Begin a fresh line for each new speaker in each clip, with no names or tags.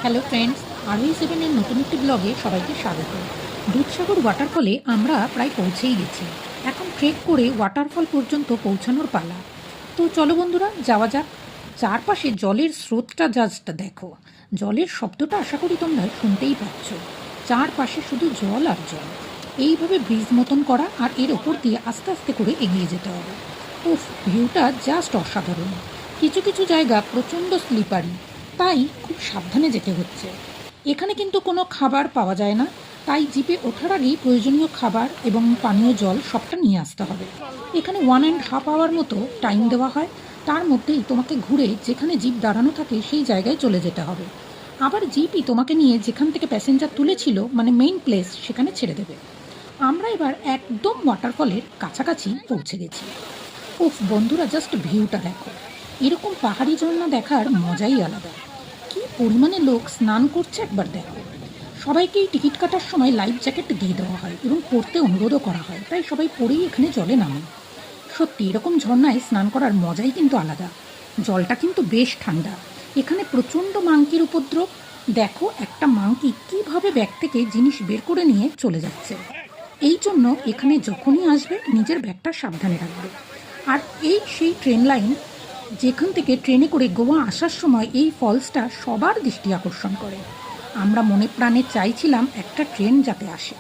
Hello friends, RV7-এর নতুন একটি ব্লগে সবাইকে স্বাগত। দুধসাগর ওয়াটারফলে আমরা প্রায় পৌঁছেই গেছি। এখন ট্রেক করে ওয়াটারফল পর্যন্ত পৌঁছানোর পালা। তো চলো বন্ধুরা, যাওয়া যাক। চারপাশে জলের স্রোতটা জাস্ট দেখো। জলের শব্দটা আশা করি তোমরা শুনতেই পাচ্ছ। চারপাশে শুধু জল আর জল। এইভাবে ব্রিজ মতন করা, আর এর ওপর দিয়ে আস্তে আস্তে করে এগিয়ে যেতে হবে। উফ, ভিউটা জাস্ট অসাধারণ। কিছু কিছু জায়গা প্রচণ্ড স্লিপারি, তাই খুব সাবধানে যেতে হচ্ছে। এখানে কিন্তু কোনো খাবার পাওয়া যায় না, তাই জিপে ওঠার আগেই প্রয়োজনীয় খাবার এবং পানীয় জল সবটা নিয়ে আসতে হবে। এখানে 1.5 আওয়ার মতো টাইম দেওয়া হয়, তার মধ্যেই তোমাকে ঘুরে যেখানে জিপ দাঁড়ানো থাকে সেই জায়গায় চলে যেতে হবে। আবার জিপই তোমাকে নিয়ে যেখান থেকে প্যাসেঞ্জার তুলেছিল, মানে মেইন প্লেস, সেখানে ছেড়ে দেবে। আমরা এবার একদম ওয়াটারফলের কাছাকাছি পৌঁছে গেছি। উফ বন্ধুরা, জাস্ট ভিউটা দেখো। এরকম পাহাড়ি ঝর্ণা দেখার মজাই আলাদা। কি পরিমাণে লোক স্নান করছে একবার দেখো। সবাইকেই টিকিট কাটার সময় লাইফ জ্যাকেট দিয়ে দেওয়া হয় এবং পরতে অনুরোধও করা হয়, তাই সবাই পরেই এখানে জলে নামে। সত্যি এরকম ঝর্ণায় স্নান করার মজাই কিন্তু আলাদা। জলটা কিন্তু বেশ ঠান্ডা। এখানে প্রচণ্ড মাংকির উপদ্রব। দেখো, একটা মাংকি কিভাবে ব্যাগ থেকে জিনিস বের করে নিয়ে চলে যাচ্ছে। এই জন্য এখানে যখনই আসবে নিজের ব্যাগটা সাবধানে রাখবে। আর এই সেই ট্রেন লাইন, যেখান থেকে ট্রেনে করে গোয়া আসার সময় এই ফলসটা সবার দৃষ্টি আকর্ষণ করে। আমরা মনে প্রাণে চাইছিলাম একটা ট্রেন যাতে আসে।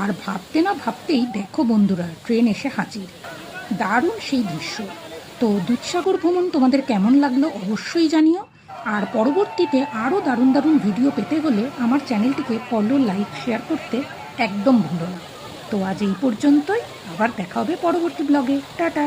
আর ভাবতে না ভাবতেই দেখো বন্ধুরা, ট্রেন এসে হাজির। দারুণ সেই দৃশ্য। তো দুধসাগর ভ্রমণ তোমাদের কেমন লাগলো অবশ্যই জানিও। আর পরবর্তীতে আরও দারুণ দারুণ ভিডিও পেতে হলে আমার চ্যানেলটিকে ফলো, লাইক, শেয়ার করতে একদম ভুলো না। তো আজ এই পর্যন্তই। আবার দেখা হবে পরবর্তী ব্লগে। টাটা।